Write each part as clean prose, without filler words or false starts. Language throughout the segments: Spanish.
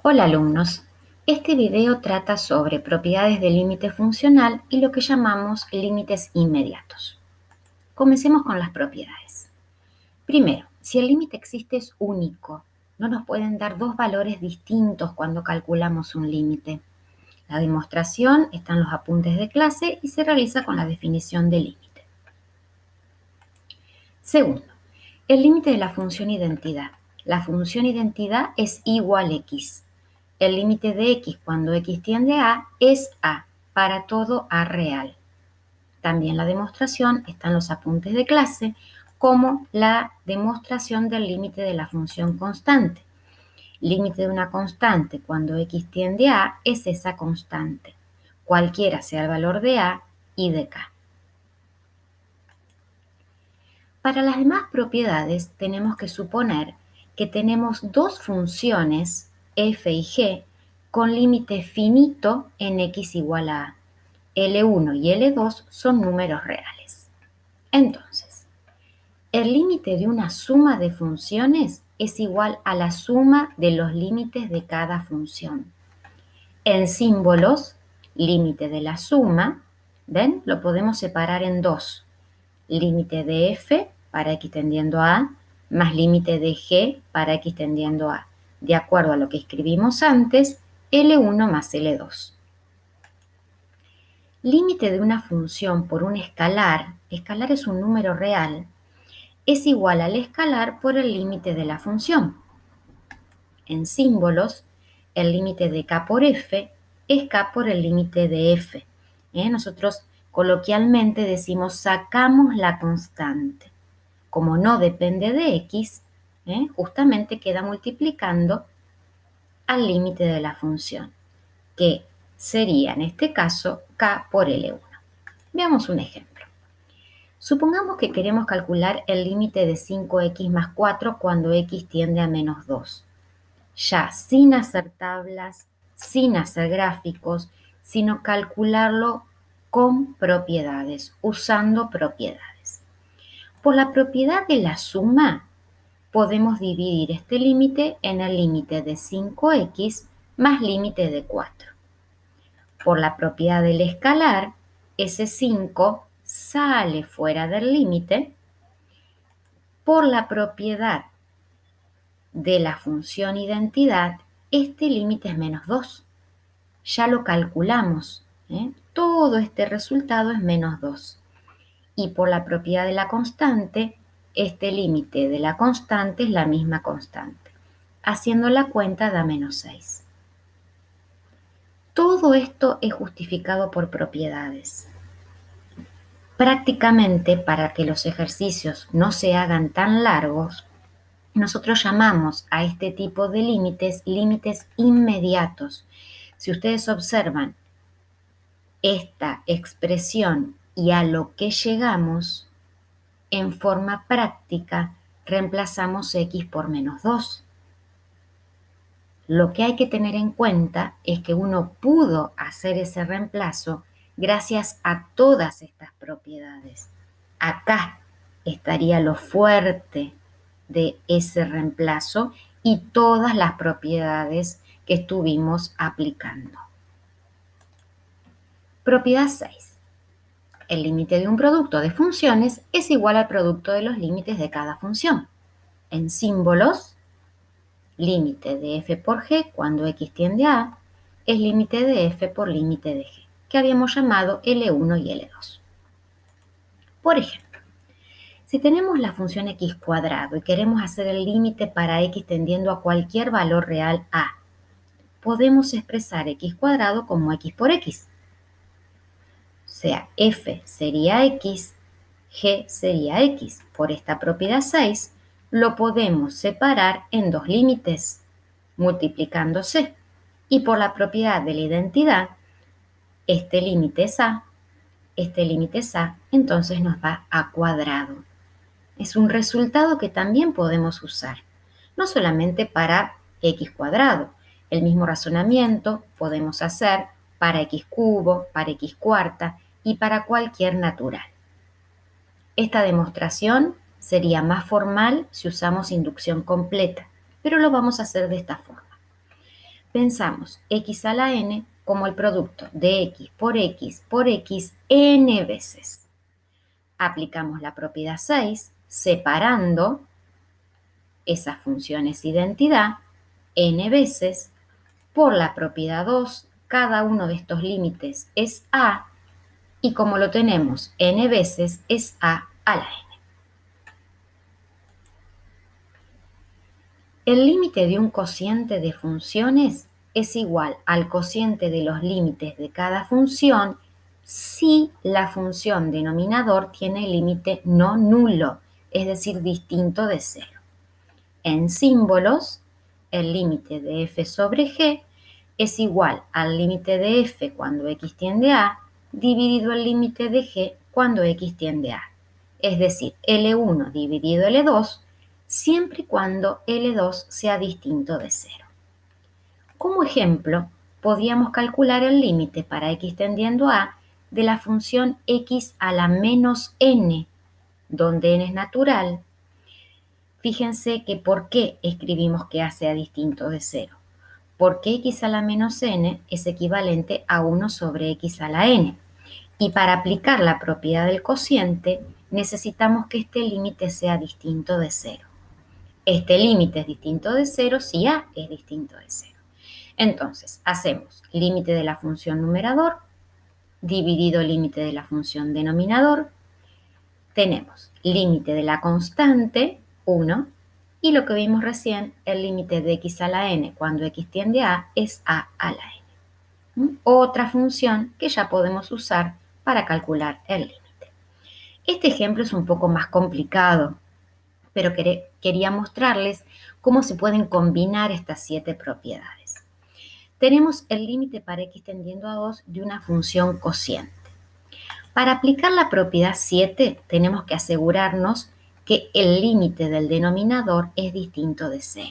Hola alumnos, este video trata sobre propiedades del límite funcional y lo que llamamos límites inmediatos. Comencemos con las propiedades. Primero, si el límite existe es único, no nos pueden dar dos valores distintos cuando calculamos un límite. La demostración está en los apuntes de clase y se realiza con la definición de límite. Segundo, el límite de la función identidad. La función identidad es igual a x. El límite de x cuando x tiende a A es A, para todo A real. También la demostración está en los apuntes de clase, como la demostración del límite de la función constante. Límite de una constante cuando x tiende a A es esa constante, cualquiera sea el valor de A y de K. Para las demás propiedades tenemos que suponer que tenemos dos funciones f y g con límite finito en x igual a a. L1 y L2 son números reales. Entonces, el límite de una suma de funciones es igual a la suma de los límites de cada función. En símbolos, límite de la suma, ¿ven? Lo podemos separar en dos. Límite de f para x tendiendo a A, más límite de g para x tendiendo a A. De acuerdo a lo que escribimos antes, L1 más L2. Límite de una función por un escalar es un número real, es igual al escalar por el límite de la función. En símbolos, el límite de k por f es k por el límite de f. Nosotros coloquialmente decimos sacamos la constante. Como no depende de x, justamente queda multiplicando al límite de la función, que sería en este caso k por L1. Veamos un ejemplo. Supongamos que queremos calcular el límite de 5x más 4 cuando x tiende a menos 2. Ya sin hacer tablas, sin hacer gráficos, sino calcularlo con propiedades, usando propiedades. Por la propiedad de la suma, podemos dividir este límite en el límite de 5x más límite de 4. Por la propiedad del escalar, ese 5 sale fuera del límite. Por la propiedad de la función identidad, este límite es menos 2. Ya lo calculamos. Todo este resultado es menos 2. Y por la propiedad de la constante, este límite de la constante es la misma constante. Haciendo la cuenta da menos 6. Todo esto es justificado por propiedades. Prácticamente, para que los ejercicios no se hagan tan largos, nosotros llamamos a este tipo de límites límites inmediatos. Si ustedes observan esta expresión y a lo que llegamos, en forma práctica reemplazamos x por menos 2. Lo que hay que tener en cuenta es que uno pudo hacer ese reemplazo gracias a todas estas propiedades. Acá estaría lo fuerte de ese reemplazo y todas las propiedades que estuvimos aplicando. Propiedad 6. El límite de un producto de funciones es igual al producto de los límites de cada función. En símbolos, límite de f por g cuando x tiende a A es límite de f por límite de g, que habíamos llamado L1 y L2. Por ejemplo, si tenemos la función x cuadrado y queremos hacer el límite para x tendiendo a cualquier valor real a, podemos expresar x cuadrado como x por x. O sea, f sería x, g sería x. Por esta propiedad 6, lo podemos separar en dos límites, multiplicándose. Y por la propiedad de la identidad, este límite es a, este límite es a, entonces nos va a cuadrado. Es un resultado que también podemos usar, no solamente para x cuadrado. El mismo razonamiento podemos hacer para x cubo, para x cuarta y para cualquier natural. Esta demostración sería más formal si usamos inducción completa, pero lo vamos a hacer de esta forma. pensamos x a la n como el producto de x por x n veces. Aplicamos la propiedad 6 separando esas funciones identidad n veces por la propiedad 2. Cada uno de estos límites es a y como lo tenemos n veces es a la n. El límite de un cociente de funciones es igual al cociente de los límites de cada función si la función denominador tiene límite no nulo, es decir, distinto de 0. En símbolos, el límite de f sobre g es igual al límite de f cuando x tiende a dividido el límite de g cuando x tiende a. Es decir, L1 dividido L2 siempre y cuando L2 sea distinto de 0. Como ejemplo, podríamos calcular el límite para x tendiendo a de la función x a la menos n, donde n es natural. Fíjense que ¿por qué escribimos que a sea distinto de 0? Porque x a la menos n es equivalente a 1 sobre x a la n. Y para aplicar la propiedad del cociente, necesitamos que este límite sea distinto de 0. Este límite es distinto de 0 si a es distinto de 0. Entonces, hacemos límite de la función numerador dividido límite de la función denominador. Tenemos límite de la constante, 1, y lo que vimos recién, el límite de x a la n cuando x tiende a es a la n. Otra función que ya podemos usar para calcular el límite. Este ejemplo es un poco más complicado, pero quería mostrarles cómo se pueden combinar estas 7 propiedades. Tenemos el límite para x tendiendo a 2 de una función cociente. Para aplicar la propiedad 7 tenemos que asegurarnos que el límite del denominador es distinto de 0.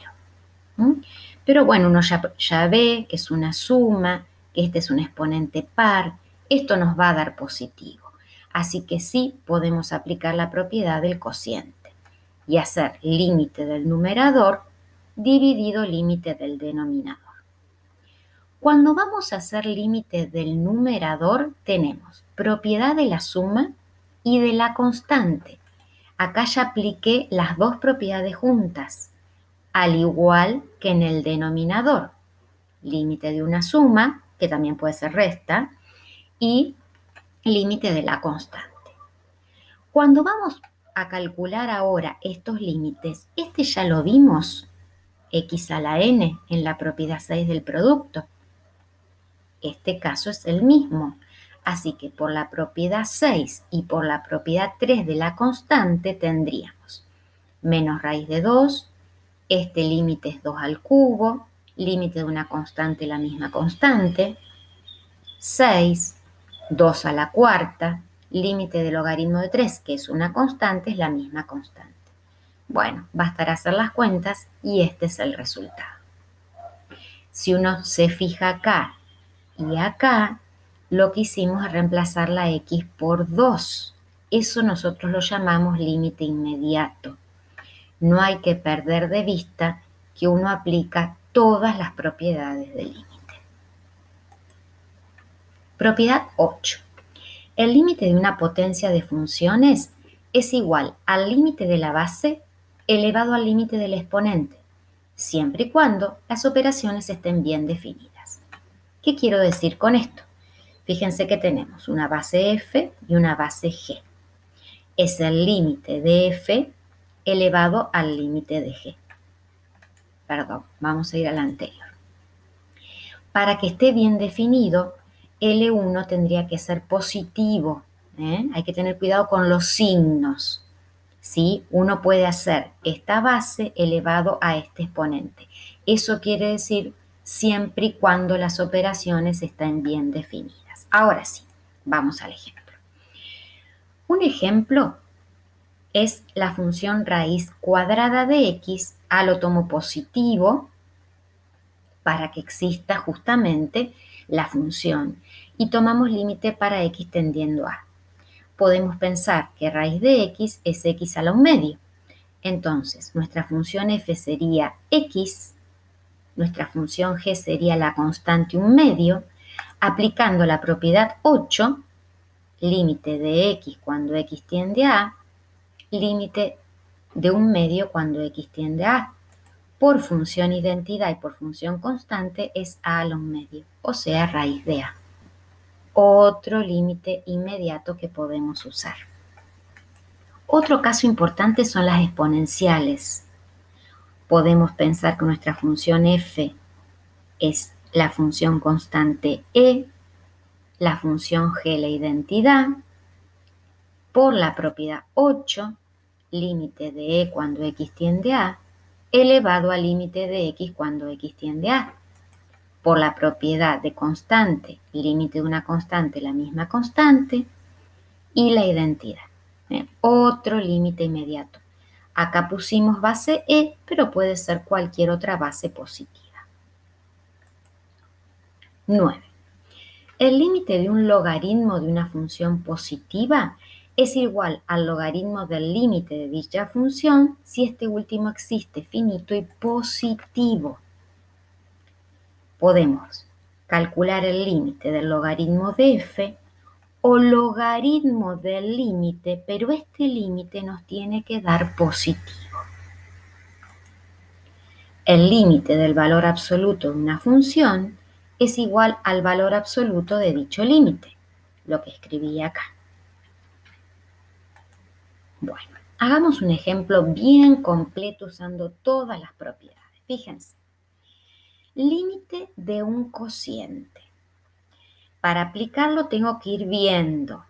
Pero bueno, uno ya ve que es una suma, que este es un exponente par, esto nos va a dar positivo. Así que sí podemos aplicar la propiedad del cociente y hacer límite del numerador dividido límite del denominador. Cuando vamos a hacer límite del numerador, tenemos propiedad de la suma y de la constante. Acá ya apliqué las dos propiedades juntas, al igual que en el denominador. Límite de una suma, que también puede ser resta, y límite de la constante. Cuando vamos a calcular ahora estos límites, este ya lo vimos, x a la n, en la propiedad 6 del producto. Este caso es el mismo. Así que por la propiedad 6 y por la propiedad 3 de la constante tendríamos menos raíz de 2, este límite es 2 al cubo, límite de una constante la misma constante, 6, 2 a la cuarta, límite del logaritmo de 3, que es una constante, es la misma constante. Bueno, bastará hacer las cuentas y este es el resultado. Si uno se fija acá y acá, lo que hicimos es reemplazar la x por 2. Eso nosotros lo llamamos límite inmediato. No hay que perder de vista que uno aplica todas las propiedades del límite. Propiedad 8. El límite de una potencia de funciones es igual al límite de la base elevado al límite del exponente, siempre y cuando las operaciones estén bien definidas. ¿Qué quiero decir con esto? Fíjense que tenemos una base f y una base g. Es el límite de f elevado al límite de g. Perdón, vamos a ir al anterior. Para que esté bien definido, L1 tendría que ser positivo. Hay que tener cuidado con los signos. ¿Sí? Uno puede hacer esta base elevado a este exponente. Eso quiere decir siempre y cuando las operaciones estén bien definidas. Ahora sí, vamos al ejemplo. Un ejemplo es la función raíz cuadrada de x, lo tomo positivo para que exista justamente la función y tomamos límite para x tendiendo a. Podemos pensar que raíz de x es x a la 1 medio. Entonces, nuestra función f sería x nuestra función g sería la constante 1/2, aplicando la propiedad 8, límite de x cuando x tiende a A, límite de 1/2 cuando x tiende a A. Por función identidad y por función constante es a la 1/2, o sea, raíz de a. Otro límite inmediato que podemos usar. Otro caso importante son las exponenciales. Podemos pensar que nuestra función f es la función constante e, la función g la identidad, por la propiedad 8, límite de e cuando x tiende a, elevado al límite de x cuando x tiende a. Por la propiedad de constante, límite de una constante, la misma constante, y la identidad. Otro límite inmediato. Acá pusimos base e, pero puede ser cualquier otra base positiva. 9. El límite de un logaritmo de una función positiva es igual al logaritmo del límite de dicha función si este último existe finito y positivo. Podemos calcular el límite del logaritmo de f o logaritmo del límite, pero este límite nos tiene que dar positivo. El límite del valor absoluto de una función es igual al valor absoluto de dicho límite, lo que escribí acá. Bueno, hagamos un ejemplo bien completo usando todas las propiedades. Fíjense. Límite de un cociente. Para aplicarlo tengo que ir viendo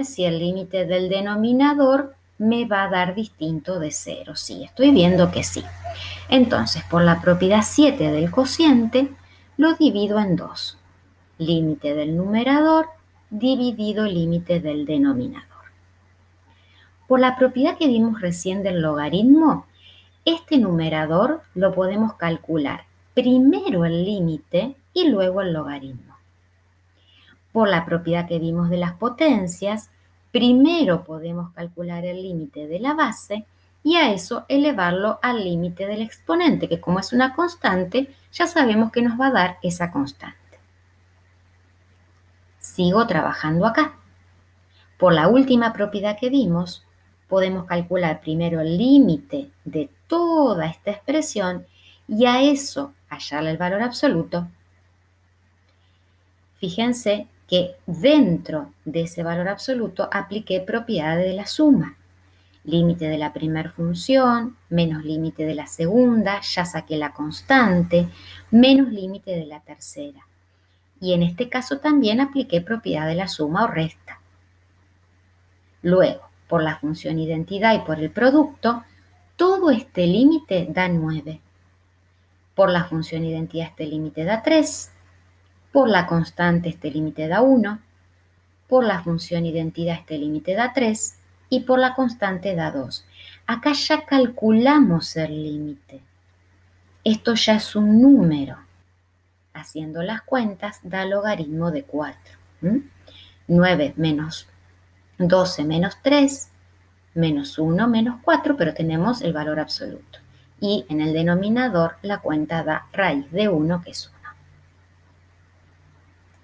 si el límite del denominador me va a dar distinto de 0. Sí, estoy viendo que sí. Entonces, por la propiedad 7 del cociente, lo divido en 2. Límite del numerador dividido límite del denominador. Por la propiedad que vimos recién del logaritmo, este numerador lo podemos calcular primero el límite y luego el logaritmo. Por la propiedad que vimos de las potencias, primero podemos calcular el límite de la base y a eso elevarlo al límite del exponente, que como es una constante, ya sabemos que nos va a dar esa constante. Sigo trabajando acá. Por la última propiedad que vimos, podemos calcular primero el límite de toda esta expresión y a eso hallarle el valor absoluto. Fíjense que dentro de ese valor absoluto apliqué propiedades de la suma. Límite de la primera función, menos límite de la segunda, ya saqué la constante, menos límite de la tercera. Y en este caso también apliqué propiedad de la suma o resta. Luego, por la función identidad y por el producto, todo este límite da 9. Por la función identidad este límite da 3. Por la constante este límite da 1. Por la función identidad este límite da 3. Y por la constante da 2. Acá ya calculamos el límite. Esto ya es un número. Haciendo las cuentas da logaritmo de 4. 9 menos 12 menos 3, menos 1 menos 4, pero tenemos el valor absoluto. Y en el denominador la cuenta da raíz de 1, que es 1.